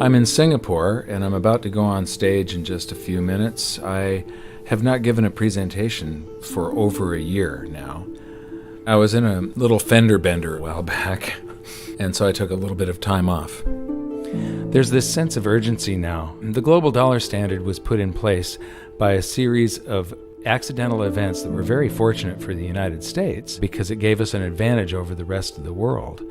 I'm in Singapore, and I'm about to go on stage in just a few minutes. I have not given a presentation for over a year now. I was in a little fender bender a while back, and so I took a little bit of time off. There's this sense of urgency now. The global dollar standard was put in place by a series of accidental events that were very fortunate for the United States because it gave us an advantage over the rest of the world.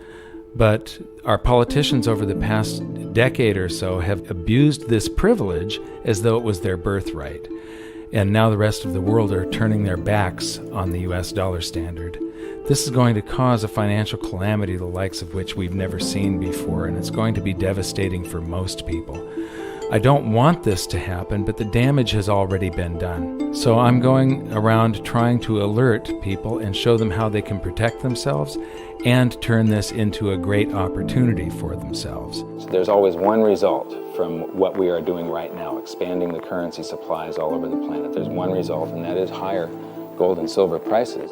But our politicians over the past decade or so have abused this privilege as though it was their birthright. And now the rest of the world are turning their backs on the US dollar standard. This is going to cause a financial calamity the likes of which we've never seen before, and it's going to be devastating for most people. I don't want this to happen, but the damage has already been done. So I'm going around trying to alert people and show them how they can protect themselves and turn this into a great opportunity for themselves. So there's always one result from what we are doing right now, expanding the currency supplies all over the planet. There's one result, and that is higher gold and silver prices.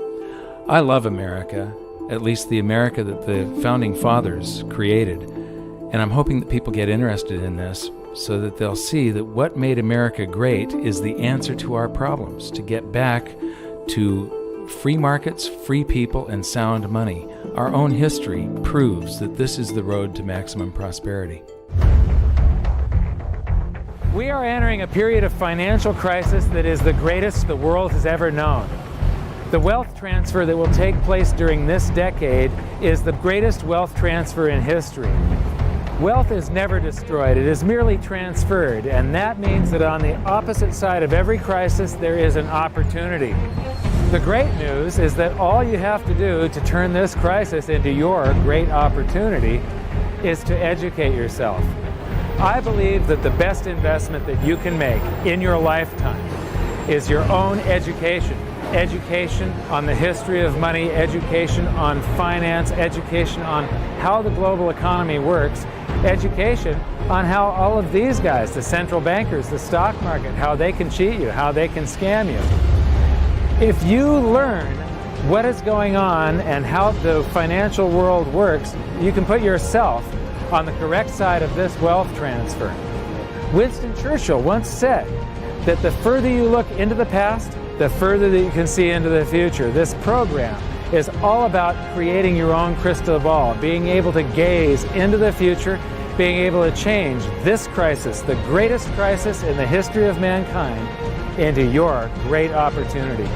I love America, at least the America that the Founding Fathers created, and I'm hoping that people get interested in this so that they'll see that what made America great is the answer to our problems, to get back to free markets, free people, and sound money. Our own history proves that this is the road to maximum prosperity. We are entering a period of financial crisis that is the greatest the world has ever known. The wealth transfer that will take place during this decade is the greatest wealth transfer in history. Wealth is never destroyed, it is merely transferred, and that means that on the opposite side of every crisis there is an opportunity. The great news is that all you have to do to turn this crisis into your great opportunity is to educate yourself. I believe that the best investment that you can make in your lifetime is your own education. Education on the history of money, education on finance, education on how the global economy works, education on how all of these guys, the central bankers, the stock market, how they can cheat you, how they can scam you. If you learn what is going on and how the financial world works, you can put yourself on the correct side of this wealth transfer. Winston Churchill once said that the further you look into the past, the further that you can see into the future. This program is all about creating your own crystal ball, being able to gaze into the future, being able to change this crisis, the greatest crisis in the history of mankind, into your great opportunity.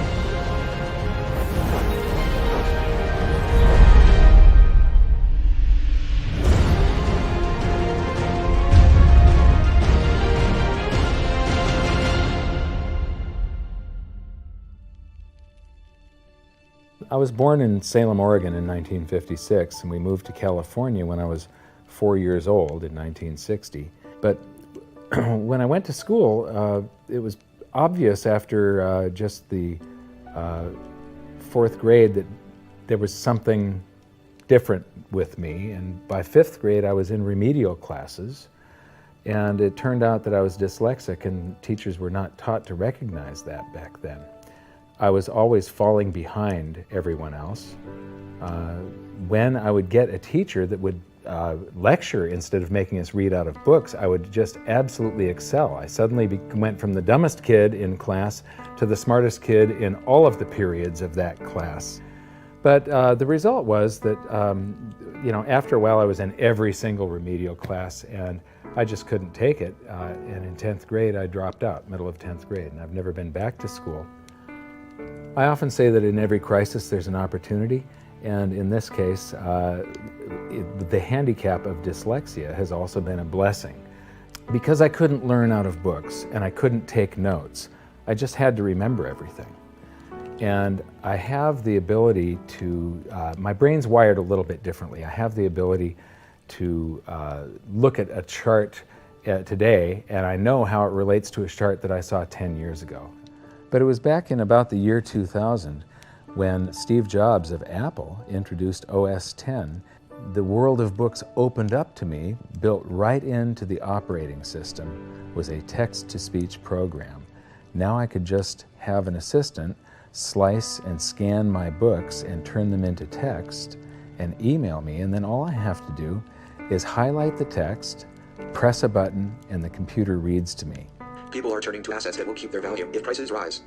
I was born in Salem, Oregon in 1956, and we moved to California when I was 4 years old in 1960. But when I went to school, it was obvious after just the fourth grade that there was something different with me. And by fifth grade, I was in remedial classes. And it turned out that I was dyslexic, and teachers were not taught to recognize that back then. I was always falling behind everyone else. When I would get a teacher that would lecture instead of making us read out of books, I would just absolutely excel. I suddenly went from the dumbest kid in class to the smartest kid in all of the periods of that class. But the result was that, after a while I was in every single remedial class, and I just couldn't take it. And in 10th grade, I dropped out, middle of 10th grade, and I've never been back to school. I often say that in every crisis there's an opportunity, and in this case, the handicap of dyslexia has also been a blessing. Because I couldn't learn out of books and I couldn't take notes, I just had to remember everything. And I have the ability to, my brain's wired a little bit differently. I have the ability to look at a chart today, and I know how it relates to a chart that I saw 10 years ago. But it was back in about the year 2000 when Steve Jobs of Apple introduced OS X. The world of books opened up to me, built right into the operating system, was a text-to-speech program. Now I could just have an assistant slice and scan my books and turn them into text and email me, and then all I have to do is highlight the text, press a button and the computer reads to me. People are turning to assets that will keep their value if prices rise.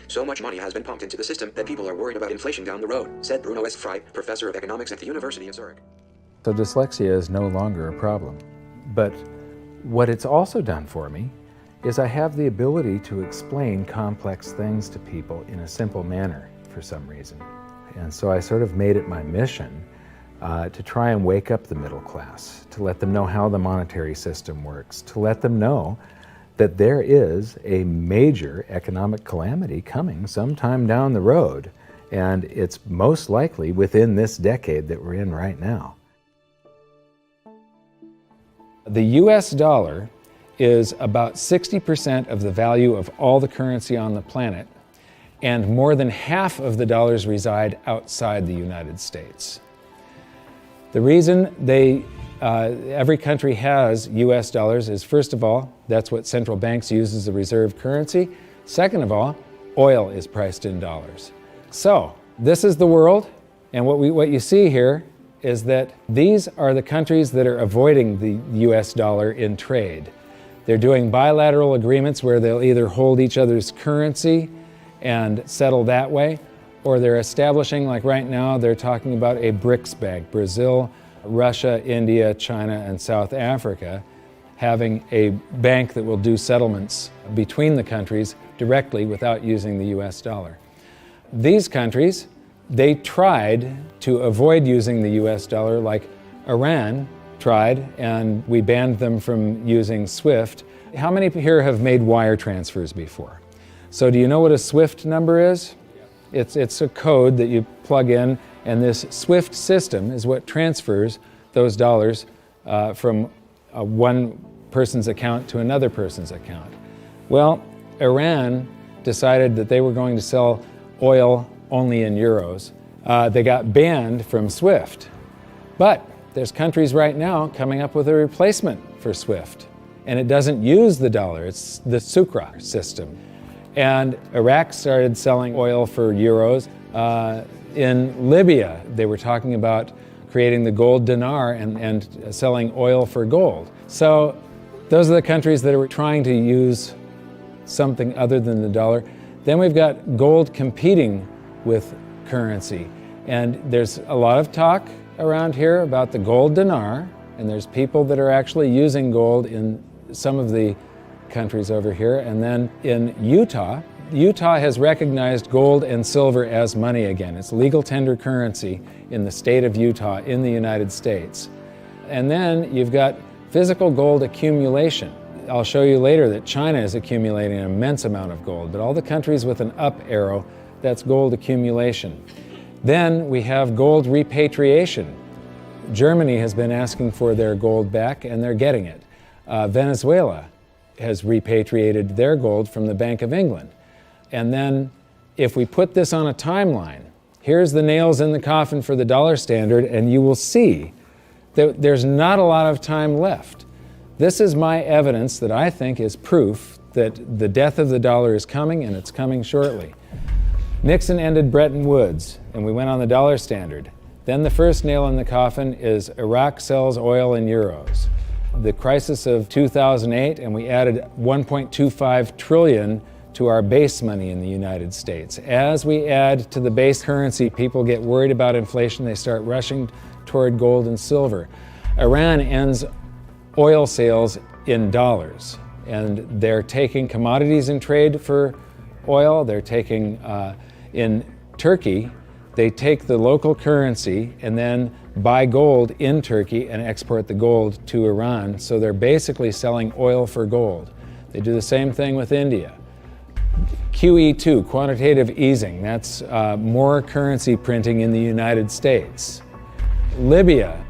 So much money has been pumped into the system that people are worried about inflation down the road, said Bruno S. Frey, professor of economics at the University in Zurich. So dyslexia is no longer a problem. But what it's also done for me is I have the ability to explain complex things to people in a simple manner for some reason. And so I sort of made it my mission to try and wake up the middle class, to let them know how the monetary system works, to let them know that there is a major economic calamity coming sometime down the road, and it's most likely within this decade that we're in right now. The US dollar is about 60% of the value of all the currency on the planet, and more than half of the dollars reside outside the United States. The reason every country has US dollars is, first of all, that's what central banks use as a reserve currency. Second of all, oil is priced in dollars. So this is the world, and what you see here is that these are the countries that are avoiding the US dollar in trade. They're doing bilateral agreements where they'll either hold each other's currency and settle that way, or they're establishing, like right now, they're talking about a BRICS bank, Brazil, Russia, India, China, and South Africa, having a bank that will do settlements between the countries directly without using the US dollar. These countries, they tried to avoid using the US dollar, like Iran tried, and we banned them from using SWIFT. How many here have made wire transfers before? So do you know what a SWIFT number is? It's a code that you plug in, and this SWIFT system is what transfers those dollars from one person's account to another person's account. Well, Iran decided that they were going to sell oil only in euros. They got banned from SWIFT. But there's countries right now coming up with a replacement for SWIFT, and it doesn't use the dollar, it's the Sukra system. And Iraq started selling oil for euros. In Libya, they were talking about creating the gold dinar and selling oil for gold. So those are the countries that are trying to use something other than the dollar. Then we've got gold competing with currency. And there's a lot of talk around here about the gold dinar, and there's people that are actually using gold in some of the countries over here. And then in Utah has recognized gold and silver as money again. It's legal tender currency in the state of Utah in the United States. And then you've got physical gold accumulation. I'll show you later that China is accumulating an immense amount of gold, but all the countries with an up arrow, that's gold accumulation. Then we have gold repatriation. Germany has been asking for their gold back, and they're getting it. Venezuela has repatriated their gold from the Bank of England. And then if we put this on a timeline, here's the nails in the coffin for the dollar standard, and you will see that there's not a lot of time left. This is my evidence that I think is proof that the death of the dollar is coming, and it's coming shortly. Nixon ended Bretton Woods, and we went on the dollar standard. Then the first nail in the coffin is Iraq sells oil in euros. The crisis of 2008, and we added 1.25 trillion to our base money in the United States. As we add to the base currency, people get worried about inflation. They start rushing toward gold and silver. Iran ends oil sales in dollars, and they're taking commodities in trade for oil. They're taking, in Turkey, they take the local currency and then buy gold in Turkey and export the gold to Iran. So they're basically selling oil for gold. They do the same thing with India. QE2, quantitative easing, that's more currency printing in the United States. Libya,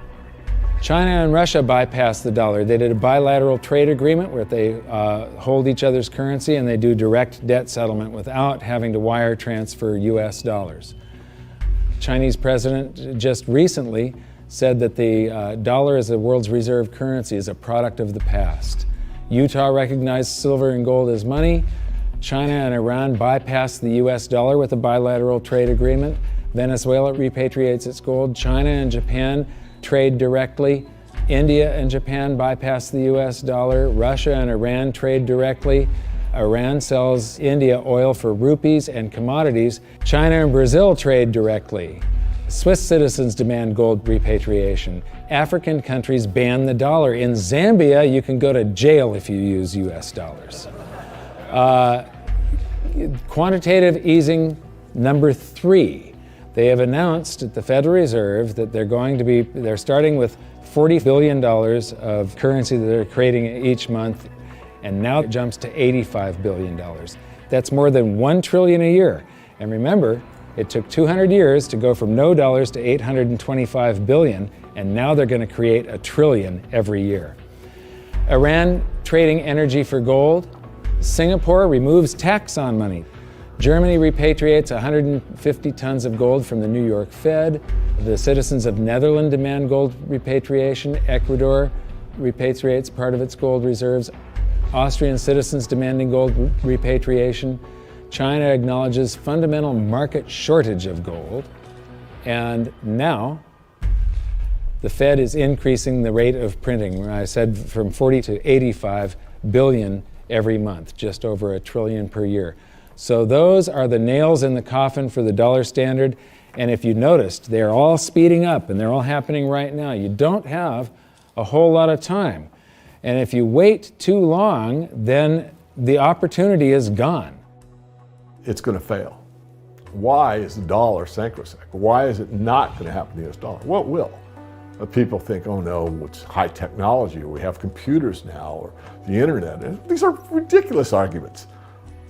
China and Russia bypassed the dollar. They did a bilateral trade agreement where they hold each other's currency, and they do direct debt settlement without having to wire transfer US dollars. Chinese president just recently said that the dollar as the world's reserve currency is a product of the past. Utah recognized silver and gold as money. China and Iran bypassed the US dollar with a bilateral trade agreement. Venezuela repatriates its gold. China and Japan trade directly. India and Japan bypass the US dollar. Russia and Iran trade directly. Iran sells India oil for rupees and commodities. China and Brazil trade directly. Swiss citizens demand gold repatriation. African countries ban the dollar. In Zambia, you can go to jail if you use US dollars. Quantitative easing number 3. They have announced at the Federal Reserve that they're starting with $40 billion of currency that they're creating each month, and now it jumps to $85 billion. That's more than $1 trillion a year. And remember, it took 200 years to go from no dollars to 825 billion, and now they're going to create $1 trillion every year. Iran trading energy for gold. Singapore removes tax on money. Germany repatriates 150 tons of gold from the New York Fed. The citizens of Netherlands demand gold repatriation. Ecuador repatriates part of its gold reserves. Austrian citizens demanding gold repatriation. China acknowledges fundamental market shortage of gold. And now, the Fed is increasing the rate of printing. I said from 40 to 85 billion every month, just over $1 trillion per year. So those are the nails in the coffin for the dollar standard. And if you noticed, they're all speeding up and they're all happening right now. You don't have a whole lot of time. And if you wait too long, then the opportunity is gone. It's going to fail. Why is the dollar sacrosanct? Why is it not going to happen to the US dollar? Well, it will. People think, oh no, it's high technology, or we have computers now, or the internet. And these are ridiculous arguments.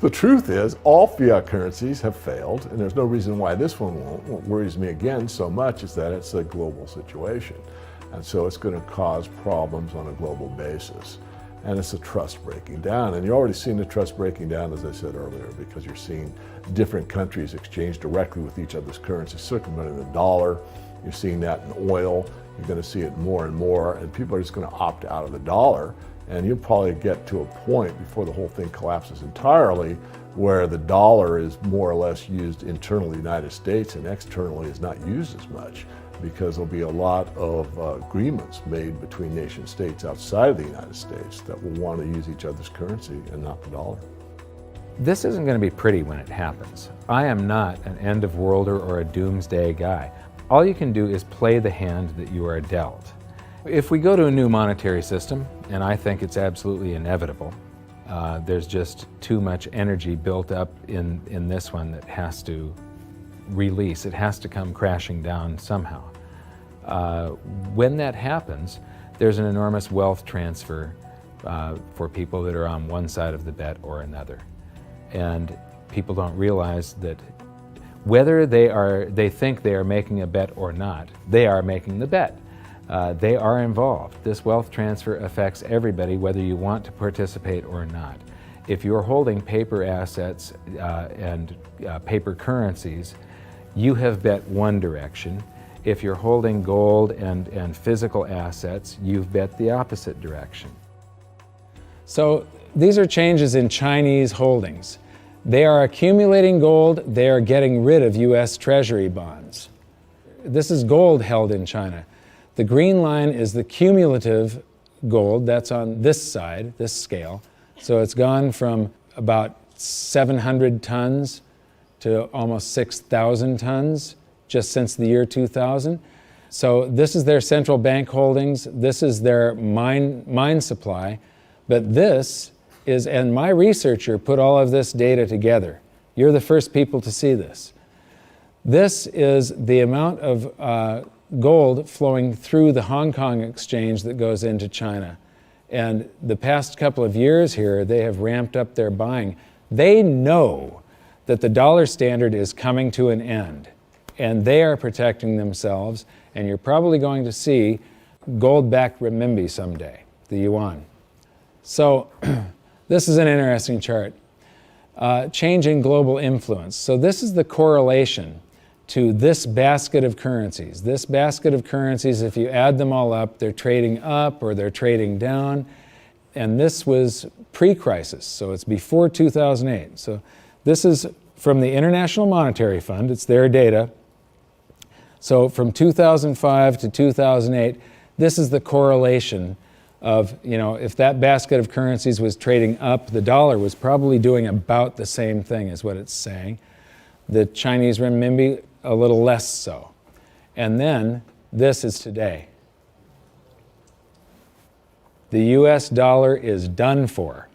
The truth is, all fiat currencies have failed, and there's no reason why this one won't. What worries me again so much is that it's a global situation. And so it's going to cause problems on a global basis. And it's a trust breaking down. And you're already seeing the trust breaking down, as I said earlier, because you're seeing different countries exchange directly with each other's currencies, circumventing the dollar. You're seeing that in oil. You're going to see it more and more. And people are just going to opt out of the dollar. And you'll probably get to a point before the whole thing collapses entirely where the dollar is more or less used internally in the United States and externally is not used as much, because there'll be a lot of agreements made between nation states outside of the United States that will want to use each other's currency and not the dollar. This isn't going to be pretty when it happens. I am not an end-of-worlder or a doomsday guy. All you can do is play the hand that you are dealt. If we go to a new monetary system, and I think it's absolutely inevitable, there's just too much energy built up in this one that has to release. It has to come crashing down somehow. When that happens, there's an enormous wealth transfer for people that are on one side of the bet or another. And people don't realize that whether they think they are making a bet or not, they are making the bet. They are involved. This wealth transfer affects everybody, whether you want to participate or not. If you're holding paper assets and paper currencies, you have bet one direction. If you're holding gold and physical assets, you've bet the opposite direction. So these are changes in Chinese holdings. They are accumulating gold. They are getting rid of US Treasury bonds. This is gold held in China. The green line is the cumulative gold. That's on this side, this scale. So it's gone from about 700 tons to almost 6,000 tons just since the year 2000. So this is their central bank holdings. This is their mine supply. But this is, and my researcher put all of this data together. You're the first people to see this. This is the amount of gold flowing through the Hong Kong exchange that goes into China. And the past couple of years here, they have ramped up their buying. They know that the dollar standard is coming to an end, and they are protecting themselves, and you're probably going to see gold-backed renminbi someday, the yuan. So this is an interesting chart. Change in global influence. So this is the correlation to this basket of currencies. This basket of currencies, if you add them all up, they're trading up or they're trading down. And this was pre-crisis, so it's before 2008. So this is from the International Monetary Fund. It's their data. So from 2005 to 2008, This is the correlation of, if that basket of currencies was trading up, the dollar was probably doing about the same thing as what it's saying. The Chinese renminbi, a little less so. And then this is today. The US dollar is done for.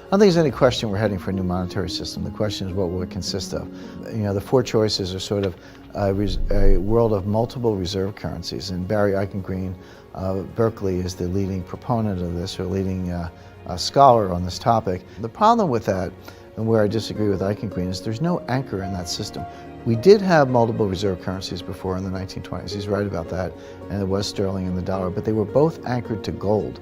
I don't think there's any question we're heading for a new monetary system. The question is, what will it consist of? The four choices are sort of a world of multiple reserve currencies. And Barry Eichengreen of Berkeley is the leading proponent of this, or leading scholar on this topic. The problem with that, and where I disagree with Eichengreen, is there's no anchor in that system. We did have multiple reserve currencies before in the 1920s. He's right about that. And it was sterling and the dollar, but they were both anchored to gold.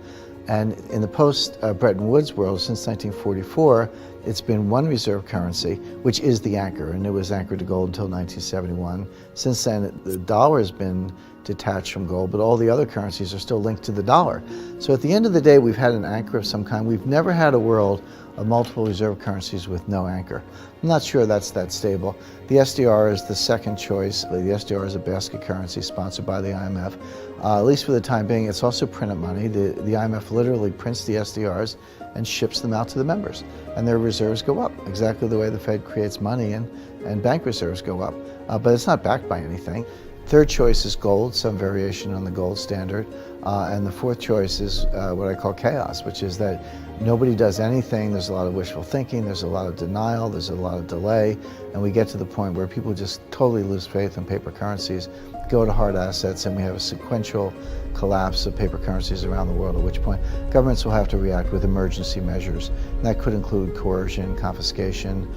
And in the post-Bretton Woods world, since 1944, it's been one reserve currency, which is the anchor, and it was anchored to gold until 1971. Since then, the dollar has been detached from gold, but all the other currencies are still linked to the dollar. So at the end of the day, we've had an anchor of some kind. We've never had a world of multiple reserve currencies with no anchor. I'm not sure that's that stable. The SDR is the second choice. The SDR is a basket currency sponsored by the IMF. At least for the time being, it's also printed money. The IMF literally prints the SDRs and ships them out to the members. And their reserves go up, exactly the way the Fed creates money and bank reserves go up. But it's not backed by anything. Third choice is gold, some variation on the gold standard. And the fourth choice is what I call chaos, which is that nobody does anything. There's a lot of wishful thinking, there's a lot of denial, there's a lot of delay, and we get to the point where people just totally lose faith in paper currencies, go to hard assets, and we have a sequential collapse of paper currencies around the world, at which point governments will have to react with emergency measures. And that could include coercion, confiscation,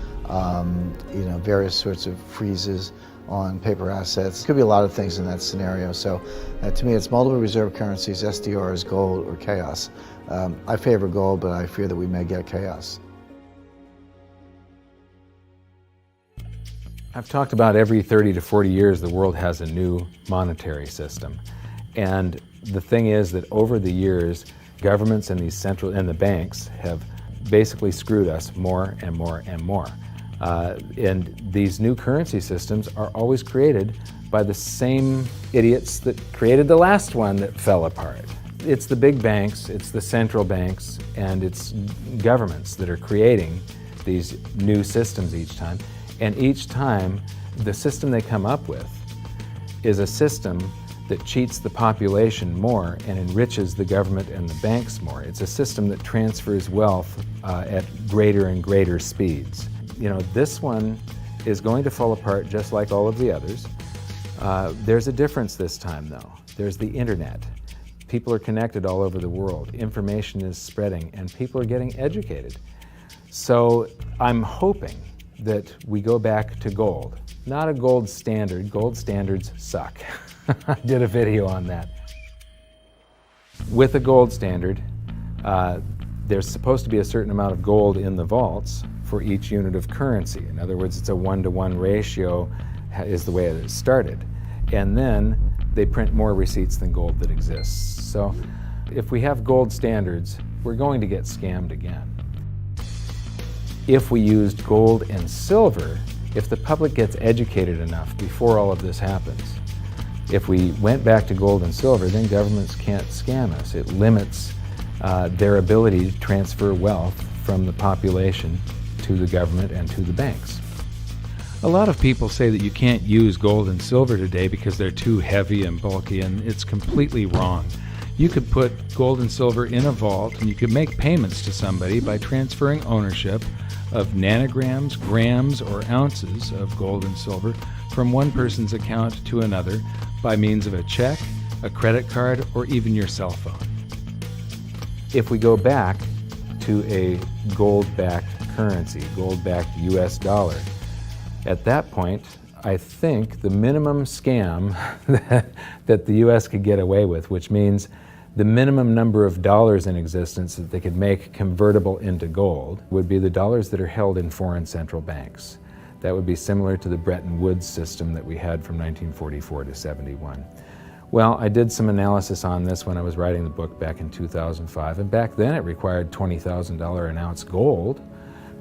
various sorts of freezes on paper assets. Could be a lot of things in that scenario. So to me, it's multiple reserve currencies, SDRs, gold, or chaos. I favor gold, but I fear that we may get chaos. I've talked about every 30 to 40 years the world has a new monetary system. And the thing is that over the years, governments and the banks have basically screwed us more and more and more. And these new currency systems are always created by the same idiots that created the last one that fell apart. It's the big banks, it's the central banks, and it's governments that are creating these new systems each time. And each time, the system they come up with is a system that cheats the population more and enriches the government and the banks more. It's a system that transfers wealth at greater and greater speeds. This one is going to fall apart just like all of the others. There's a difference this time, though. There's the internet. People are connected all over the world. Information is spreading, and people are getting educated. So I'm hoping that we go back to gold. Not a gold standard. Gold standards suck. I did a video on that. With a gold standard, there's supposed to be a certain amount of gold in the vaults for each unit of currency. In other words, it's a 1-to-1 ratio is the way it started. And then they print more receipts than gold that exists. So if we have gold standards, we're going to get scammed again. If we used gold and silver, if the public gets educated enough before all of this happens, if we went back to gold and silver, then governments can't scam us. It limits their ability to transfer wealth from the population to the government and to the banks. A lot of people say that you can't use gold and silver today because they're too heavy and bulky, and it's completely wrong. You could put gold and silver in a vault, and you could make payments to somebody by transferring ownership of nanograms, grams, or ounces of gold and silver from one person's account to another by means of a check, a credit card, or even your cell phone. If we go back to a gold-backed currency, gold-backed US dollar, at that point, I think the minimum scam that the US could get away with, which means the minimum number of dollars in existence that they could make convertible into gold, would be the dollars that are held in foreign central banks. That would be similar to the Bretton Woods system that we had from 1944 to 71. Well, I did some analysis on this when I was writing the book back in 2005, and back then it required $20,000 an ounce gold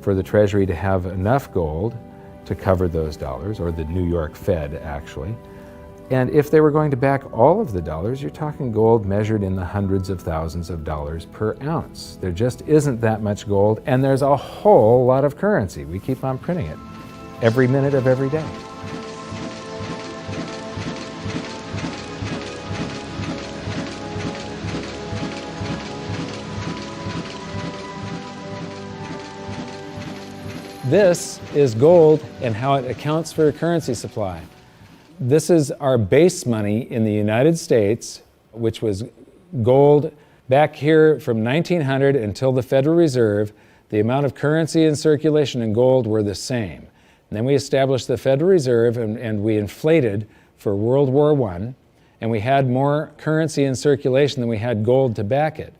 for the Treasury to have enough gold to cover those dollars, or the New York Fed actually. And if they were going to back all of the dollars, you're talking gold measured in the hundreds of thousands of dollars per ounce. There just isn't that much gold, and there's a whole lot of currency. We keep on printing it every minute of every day. This is gold and how it accounts for a currency supply. This is our base money in the United States, which was gold back here from 1900 until the Federal Reserve. The amount of currency in circulation in gold were the same. And then we established the Federal Reserve and we inflated for World War I, and we had more currency in circulation than we had gold to back it.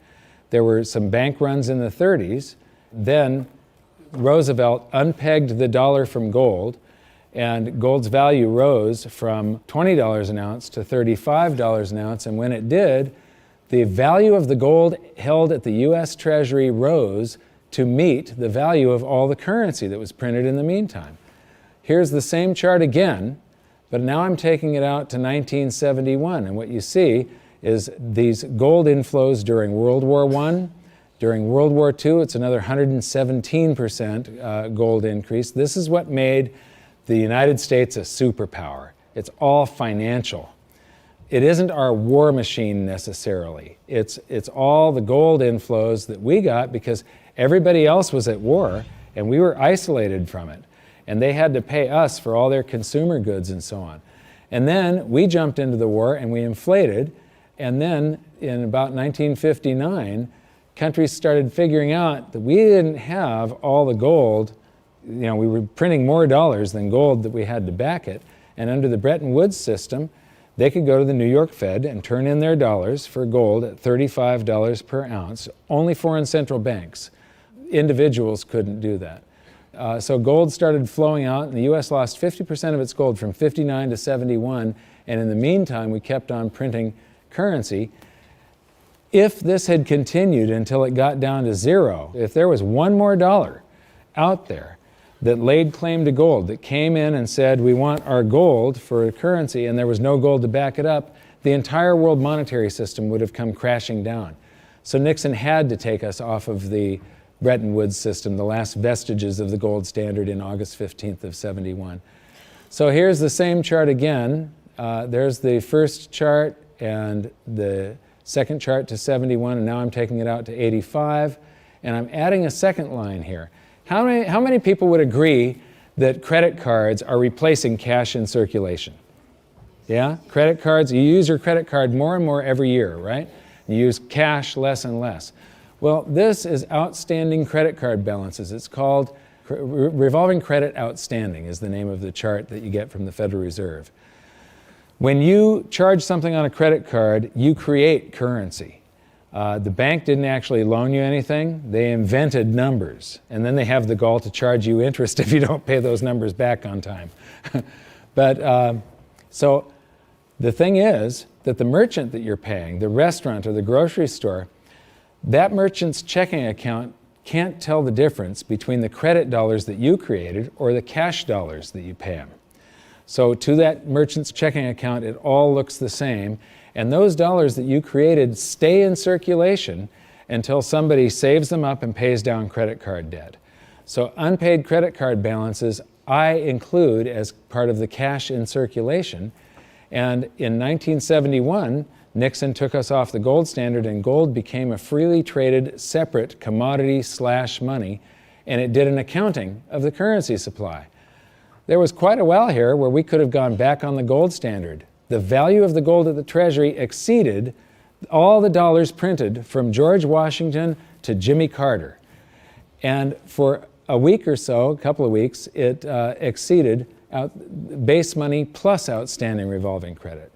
There were some bank runs in the 30s. Then Roosevelt unpegged the dollar from gold, and gold's value rose from $20 an ounce to $35 an ounce. And when it did, the value of the gold held at the U.S. Treasury rose to meet the value of all the currency that was printed in the meantime. Here's the same chart again, but now I'm taking it out to 1971. And what you see is these gold inflows during World War I. During World War II, it's another 117% gold increase. This is what made the United States a superpower. It's all financial. It isn't our war machine necessarily. It's all the gold inflows that we got because everybody else was at war and we were isolated from it. And they had to pay us for all their consumer goods and so on. And then we jumped into the war and we inflated. And then in about 1959, countries started figuring out that we didn't have all the gold. We were printing more dollars than gold that we had to back it. And under the Bretton Woods system, they could go to the New York Fed and turn in their dollars for gold at $35 per ounce. Only foreign central banks. Individuals couldn't do that. So gold started flowing out, and the U.S. lost 50% of its gold from 59 to 71. And in the meantime, we kept on printing currency. If this had continued until it got down to zero, if there was one more dollar out there that laid claim to gold, that came in and said, we want our gold for a currency, and there was no gold to back it up, the entire world monetary system would have come crashing down. So Nixon had to take us off of the Bretton Woods system, the last vestiges of the gold standard in August 15th of 71. So here's the same chart again. There's the first chart and the second chart to 71, and now I'm taking it out to 85, and I'm adding a second line here. How many people would agree that credit cards are replacing cash in circulation? Yeah? Credit cards, you use your credit card more and more every year, right? You use cash less and less. Well, this is outstanding credit card balances. It's called revolving credit outstanding is the name of the chart that you get from the Federal Reserve. When you charge something on a credit card, you create currency. The bank didn't actually loan you anything. They invented numbers, and then they have the gall to charge you interest if you don't pay those numbers back on time. So the thing is that the merchant that you're paying, the restaurant or the grocery store, that merchant's checking account can't tell the difference between the credit dollars that you created or the cash dollars that you pay them. So to that merchant's checking account, it all looks the same. And those dollars that you created stay in circulation until somebody saves them up and pays down credit card debt. So unpaid credit card balances I include as part of the cash in circulation. And in 1971, Nixon took us off the gold standard, and gold became a freely traded separate commodity/money, and it did an accounting of the currency supply. There was quite a while here where we could have gone back on the gold standard. The value of the gold at the Treasury exceeded all the dollars printed from George Washington to Jimmy Carter. And for a week or so, a couple of weeks, it exceeded base money plus outstanding revolving credit.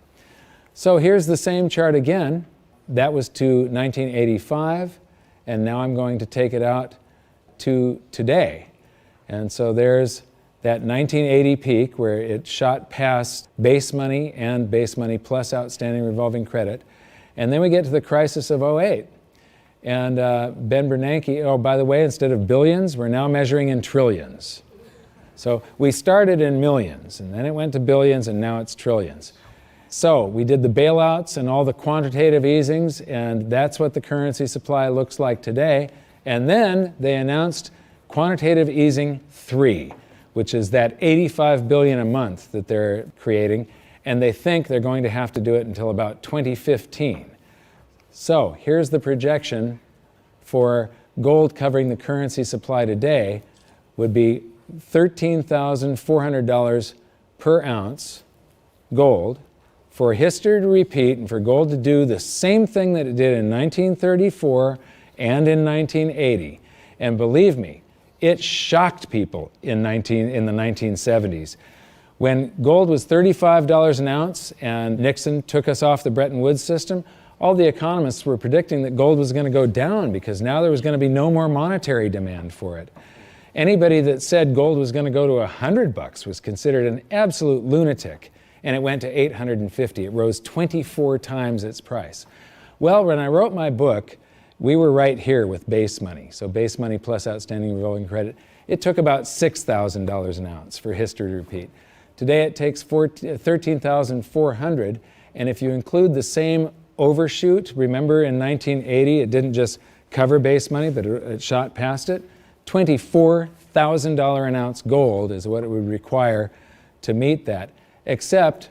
So here's the same chart again. That was to 1985, and now I'm going to take it out to today. And so there's that 1980 peak where it shot past base money and base money plus outstanding revolving credit. And then we get to the crisis of 08. And Ben Bernanke, oh, by the way, instead of billions, we're now measuring in trillions. So we started in millions, and then it went to billions, and now it's trillions. So we did the bailouts and all the quantitative easings, and that's what the currency supply looks like today. And then they announced quantitative easing 3, which is that 85 billion a month that they're creating, and they think they're going to have to do it until about 2015. So here's the projection for gold covering the currency supply today would be $13,400 per ounce gold, for history to repeat and for gold to do the same thing that it did in 1934 and in 1980. And believe me, it shocked people in the 1970s. When gold was $35 an ounce and Nixon took us off the Bretton Woods system, all the economists were predicting that gold was going to go down because now there was going to be no more monetary demand for it. Anybody that said gold was going to go to $100 was considered an absolute lunatic, and it went to $850. It rose 24 times its price. Well, when I wrote my book, we were right here with base money. So base money plus outstanding revolving credit. It took about $6,000 an ounce for history to repeat. Today it takes $13,400, and if you include the same overshoot, remember in 1980 it didn't just cover base money, but it shot past it. $24,000 an ounce gold is what it would require to meet that. Except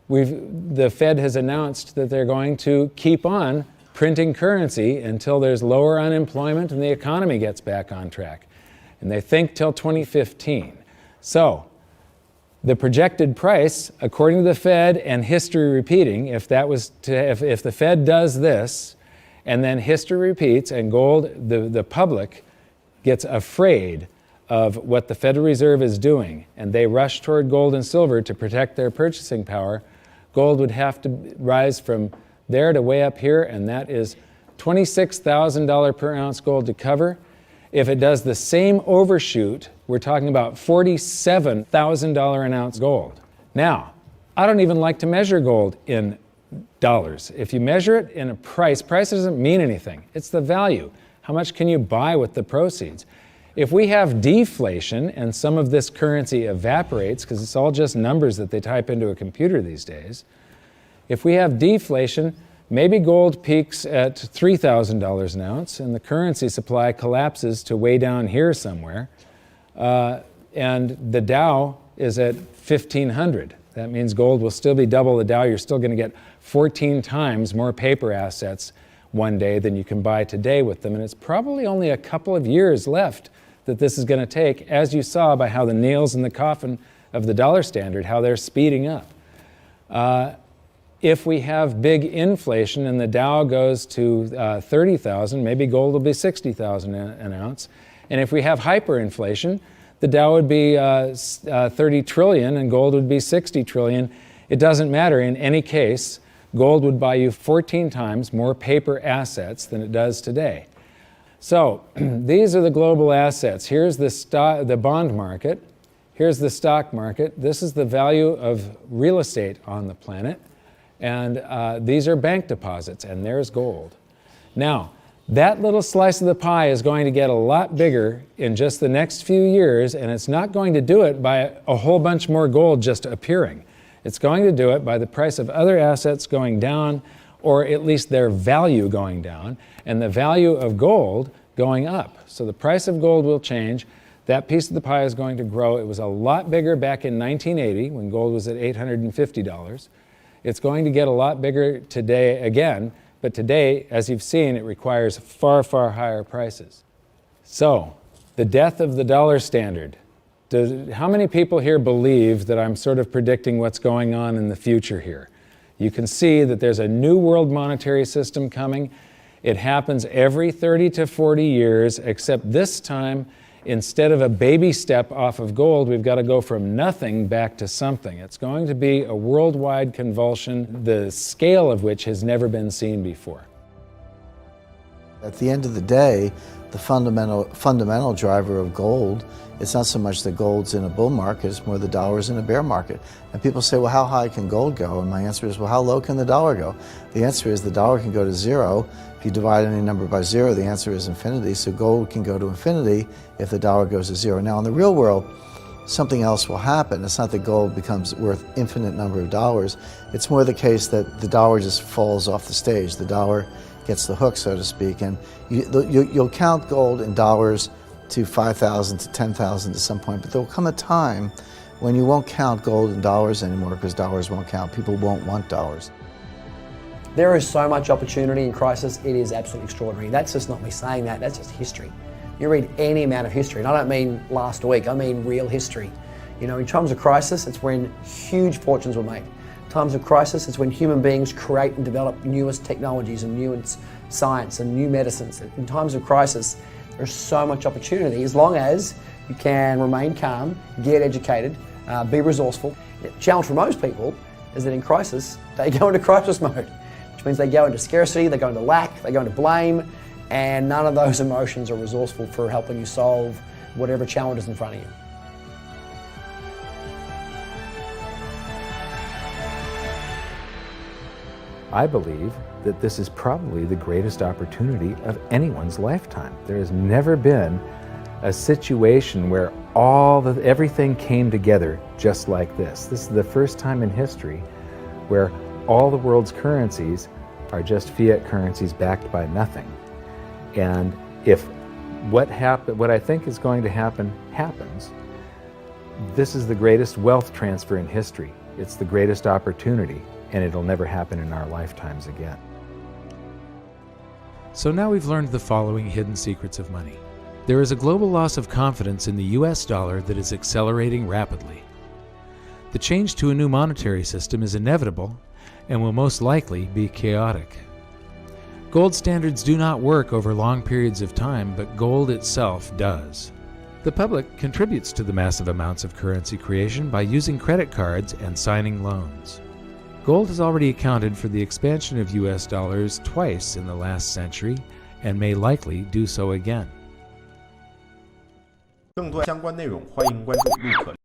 the Fed has announced that they're going to keep on printing currency until there's lower unemployment and the economy gets back on track. And they think till 2015. So the projected price, according to the Fed and history repeating, if the Fed does this and then history repeats and gold, the public gets afraid of what the Federal Reserve is doing, and they rush toward gold and silver to protect their purchasing power, gold would have to rise from there to way up here, and that is $26,000 per ounce gold to cover. If it does the same overshoot, we're talking about $47,000 an ounce gold. Now, I don't even like to measure gold in dollars. If you measure it in a price doesn't mean anything. It's the value. How much can you buy with the proceeds? If we have deflation and some of this currency evaporates, because it's all just numbers that they type into a computer these days, if we have deflation, maybe gold peaks at $3,000 an ounce and the currency supply collapses to way down here somewhere, and the Dow is at 1,500. That means gold will still be double the Dow. You're still going to get 14 times more paper assets one day than you can buy today with them, and it's probably only a couple of years left that this is going to take, as you saw by how the nails in the coffin of the dollar standard, how they're speeding up. If we have big inflation and the Dow goes to 30,000, maybe gold will be 60,000 an ounce. And if we have hyperinflation, the Dow would be 30 trillion and gold would be 60 trillion. It doesn't matter. In any case, gold would buy you 14 times more paper assets than it does today. So these are the global assets. Here's the bond market. Here's the stock market. This is the value of real estate on the planet. And these are bank deposits, and there's gold. Now, that little slice of the pie is going to get a lot bigger in just the next few years, and it's not going to do it by a whole bunch more gold just appearing. It's going to do it by the price of other assets going down, or at least their value going down, and the value of gold going up. So the price of gold will change. That piece of the pie is going to grow. It was a lot bigger back in 1980 when gold was at $850. It's going to get a lot bigger today again, but today, as you've seen, it requires far, far higher prices. So, the death of the dollar standard. How many people here believe that I'm sort of predicting what's going on in the future here? You can see that there's a new world monetary system coming. It happens every 30 to 40 years, except this time, instead of a baby step off of gold, we've got to go from nothing back to something. It's going to be a worldwide convulsion, the scale of which has never been seen before. At the end of the day, the fundamental driver of gold, it's not so much that gold's in a bull market, it's more the dollar's in a bear market. And people say, well, how high can gold go? And my answer is, well, how low can the dollar go? The answer is the dollar can go to zero. If you divide any number by zero, the answer is infinity. So gold can go to infinity if the dollar goes to zero. Now, in the real world, something else will happen. It's not that gold becomes worth infinite number of dollars. It's more the case that the dollar just falls off the stage. The dollar gets the hook, so to speak, and you'll count gold in dollars to 5,000 to 10,000 at some point, but there will come a time when you won't count gold in dollars anymore because dollars won't count. People won't want dollars. There is so much opportunity in crisis, it is absolutely extraordinary. That's just not me saying that, that's just history. You read any amount of history, and I don't mean last week, I mean real history. You know, in times of crisis, it's when huge fortunes were made. In times of crisis, it's when human beings create and develop newest technologies and newest science and new medicines. In times of crisis, there's so much opportunity as long as you can remain calm, get educated, be resourceful. The challenge for most people is that in crisis, they go into crisis mode, which means they go into scarcity, they go into lack, they go into blame, and none of those emotions are resourceful for helping you solve whatever challenge is in front of you. I believe that this is probably the greatest opportunity of anyone's lifetime. There has never been a situation where everything came together just like this. This is the first time in history where all the world's currencies are just fiat currencies backed by nothing. And if what I think is going to happen happens, this is the greatest wealth transfer in history. It's the greatest opportunity, and it'll never happen in our lifetimes again. So now we've learned the following hidden secrets of money. There is a global loss of confidence in the US dollar that is accelerating rapidly. The change to a new monetary system is inevitable and will most likely be chaotic. Gold standards do not work over long periods of time, but gold itself does. The public contributes to the massive amounts of currency creation by using credit cards and signing loans. Gold has already accounted for the expansion of US dollars twice in the last century and may likely do so again. 更多相关内容，欢迎关注陆可